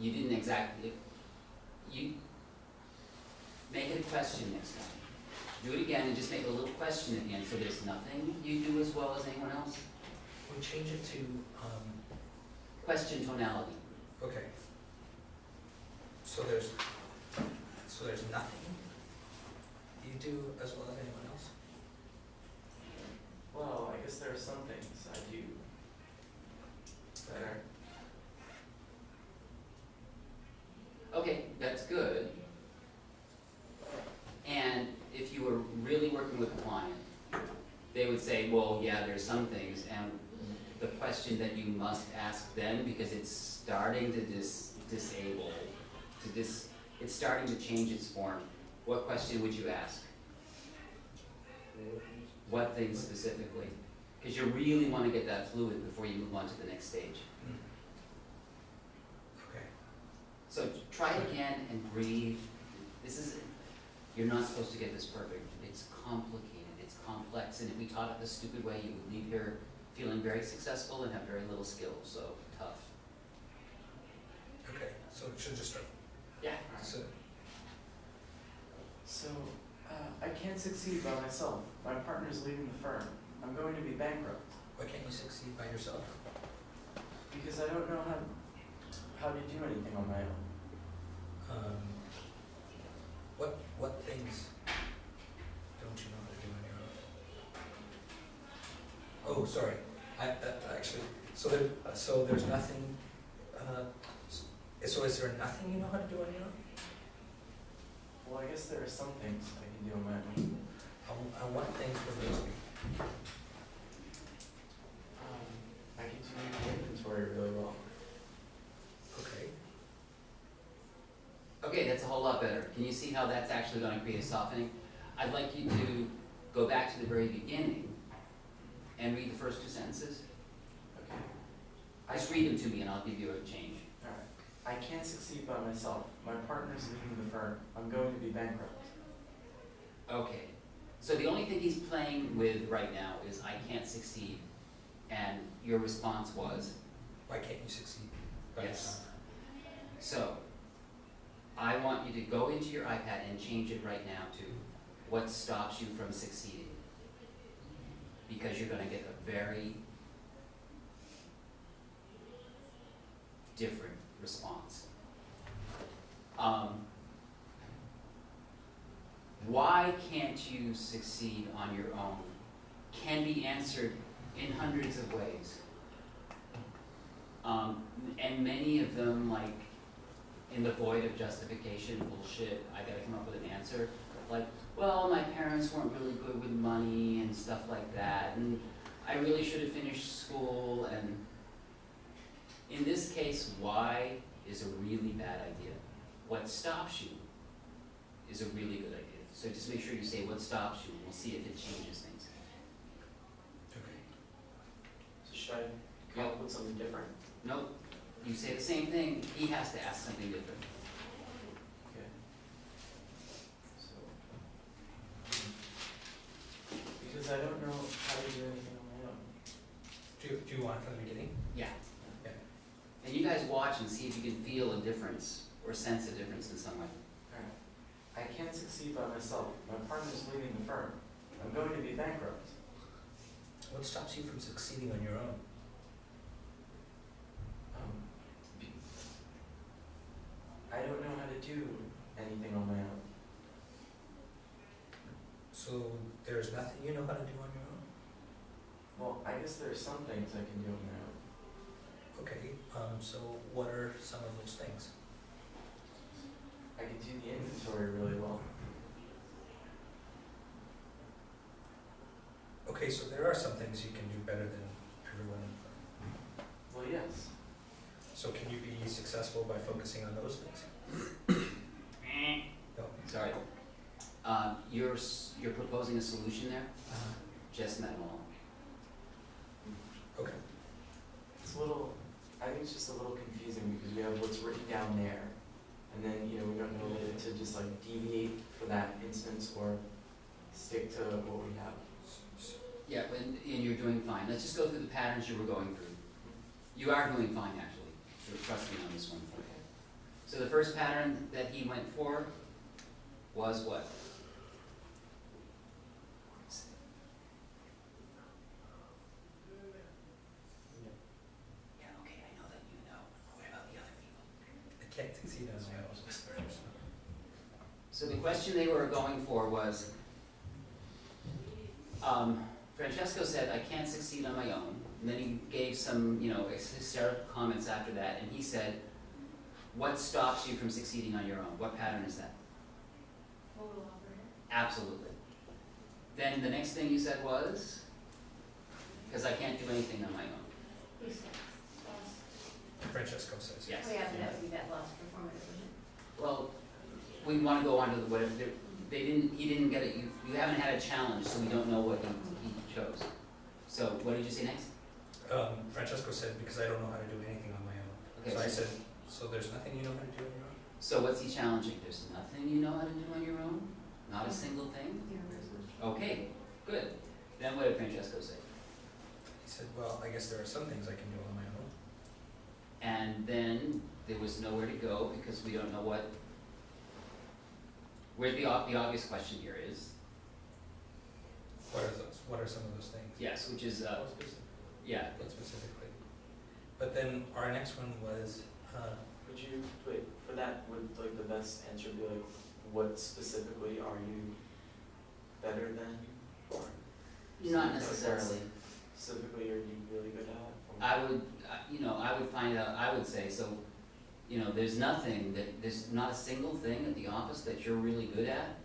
You didn't exactly, you, make it a question next time. Do it again and just make a little question at the end, so there's nothing you do as well as anyone else. We change it to, Question tonality. okay. So there's nothing you do as well as anyone else? Well, I guess there are some things I do better. Okay, that's good. And if you were really working with a client, they would say, well, yeah, there's some things, and the question that you must ask them, because it's starting to disable, it's starting to change its form. What question would you ask? What things specifically? Because you really want to get that fluid before you move on to the next stage. Okay. So try it again and breathe. You're not supposed to get this perfect. It's complicated, it's complex, and if we taught it the stupid way, you would leave here feeling very successful and have very little skill, so tough. Okay, so it should just start. Yeah. So, I can't succeed by myself. My partner's leaving the firm. I'm going to be bankrupt. why can't you succeed by yourself? Because I don't know how to do anything on my own. What things don't you know how to do on your own? Oh, sorry. Actually, so there's nothing. So is there nothing you know how to do on your own? Well, I guess there are some things I can do on my own. And what things would those be? I can do the inventory really well. Okay. Okay, that's a whole lot better. Can you see how that's actually going to create a softening? I'd like you to go back to the very beginning and read the first two sentences. Okay. Just read them to me and I'll give you a change. Alright. I can't succeed by myself. My partner's leaving the firm. I'm going to be bankrupt. Okay, so the only thing he's playing with right now is I can't succeed, and your response was? Why can't you succeed by Yes. yourself? So, I want you to go into your iPad and change it right now to what stops you from succeeding. Because you're gonna get a very different response. Why can't you succeed on your own can be answered in hundreds of ways. And many of them, like in the void of justification, bullshit, I gotta come up with an answer. Like, well, my parents weren't really good with money and stuff like that, and I really should have finished school, and in this case, why is a really bad idea. What stops you is a really good idea. So just make sure you say what stops you, and we'll see if it changes things. Okay. So should I come up with something different? Nope, you say the same thing, he has to ask something different. Okay. So, because I don't know how to do anything on my own. Do you want it from the beginning? Yeah. Yeah. And you guys watch and see if you can feel a difference or sense a difference in some way. Alright. I can't succeed by myself. My partner's leaving the firm. I'm going to be bankrupt. What stops you from succeeding on your own? I don't know how to do anything on my own. So there's nothing you know how to do on your own? Well, I guess there are some things I can do on my own. Okay, so what are some of those things? I can do the inventory really well. Okay, so there are some things you can do better than everyone in the firm. Well, yes. So can you be successful by focusing on those things? No. Sorry. You're proposing a solution there? Just manual. Okay. It's a little, I think it's just a little confusing because we have what's written down there. And then, we don't know whether to just like deviate for that instance or stick to what we have. Yeah, and you're doing fine. Let's just go through the patterns you were going through. You are doing fine, actually. So trust me on this one. Okay. So the first pattern that he went for was what? Yeah, okay, I know that you know. What about the other people? I can't succeed on my own. So the question they were going for was, Francesco said, I can't succeed on my own. And then he gave some, hysterical comments after that, and he said, what stops you from succeeding on your own? What pattern is that? Photo operator. Absolutely. Then the next thing you said was, because I can't do anything on my own. Who says? Lost. Francesco says. Yes. Oh, yeah, but that would be that lost performative, wouldn't it? Well, we want to go on to the whatever, he didn't get it, you haven't had a challenge, so we don't know what he chose. So what did you say next? Francesco said, because I don't know how to do anything on my own. Okay, So I said, so there's nothing you know how to do on your own? so what's he challenging? There's nothing you know how to do on your own? Not a single thing? Okay, good. Then what did Francesco say? He said, well, I guess there are some things I can do on my own. And then there was nowhere to go because we don't know where the obvious question here is. What are those? What are some of those things? Yes, which is, What specific- yeah, what specifically? But then our next one was, Would you, wait, for that, would like the best answer be like, what specifically are you better than? Or not necessarily. specifically are you really good at? Or- I would find out, I would say, so, there's not a single thing at the office that you're really good at.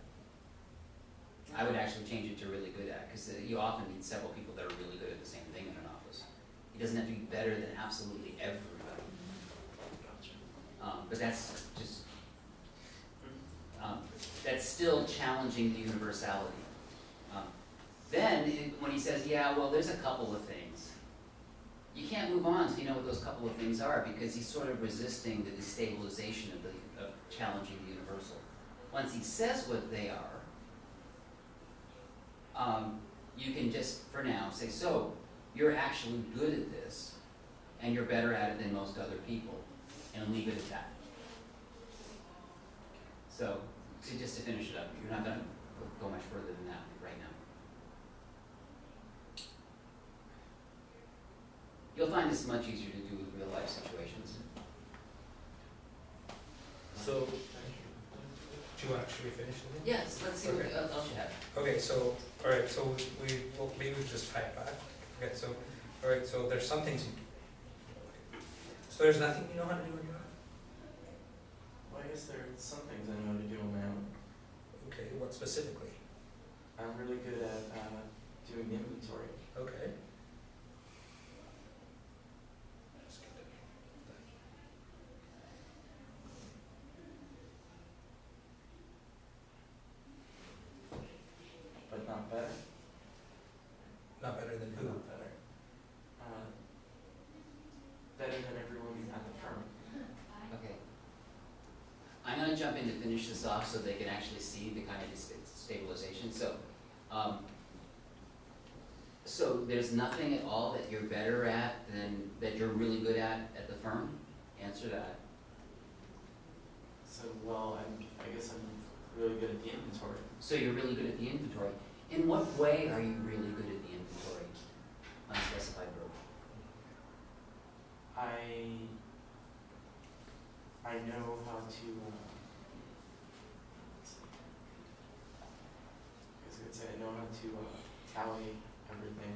I would actually change it to really good at, because you often need several people that are really good at the same thing in an office. He doesn't have to be better than absolutely everybody. Gotcha. But that's just, that's still challenging the universality. When he says, yeah, well, there's a couple of things, you can't move on until you know what those couple of things are, because he's sort of resisting the destabilization of challenging the universal. Once he says what they are, you can just, for now, say, so, you're actually good at this, and you're better at it than most other people, and leave it at that. So just to finish it up, you're not gonna go much further than that right now. You'll find this much easier to do with real life situations. so, do you want, should we finish it? Yes, let's see what Okay. else you have. Okay, so, all right, so well, maybe we just tie it back. Okay, so, all right, so there's some things so there's nothing you know how to do on your own? Well, I guess there are some things I know how to do on my own. Okay, what specifically? I'm really good at doing inventory. Okay. But not better. Not better than who? Not better. Better than everyone at the firm. Okay. I'm gonna jump in to finish this off so they can actually see the kind of stabilization. So there's nothing at all that you're better at than, that you're really good at the firm? Answer that. So, well, I guess I'm really good at the inventory. So you're really good at the inventory. In what way are you really good at the inventory? Unspecified verb. I know how to, let's see. I guess I could say I know how to tally everything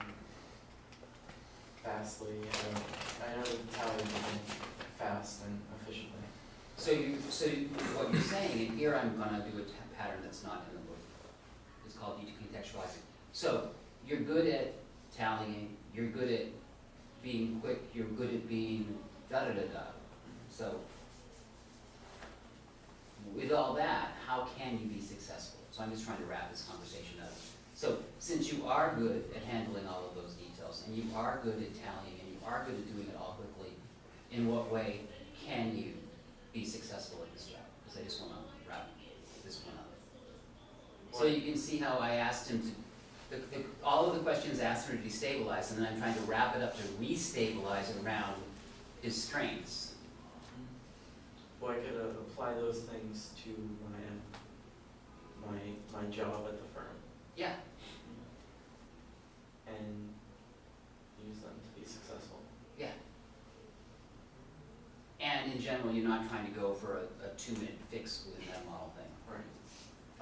fastly. I know to tally everything fast and efficiently. So what you're saying, and here I'm gonna do a pattern that's not in the book. It's called decontextualizing. So you're good at tallying, you're good at being quick, you're good at being da-da-da-da. So with all that, how can you be successful? So I'm just trying to wrap this conversation up. So since you are good at handling all of those details, and you are good at tallying, and you are good at doing it all quickly, in what way can you be successful at this job? Because I just want to wrap this one up. So you can see how I asked him to, all of the questions asked him to destabilize, and then I'm trying to wrap it up to restabilize it around his strengths. well, I could apply those things to my job at the firm Yeah, and use them to be successful. yeah. And in general, you're not trying to go for a 2-minute fix within that model thing. Right.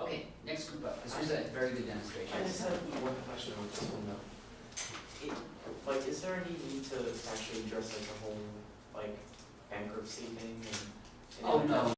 Okay, next group up. This was a very good demonstration. I just have one question on this one though. Like, is there any need to actually address like the whole, like, bankruptcy thing and? Oh, no,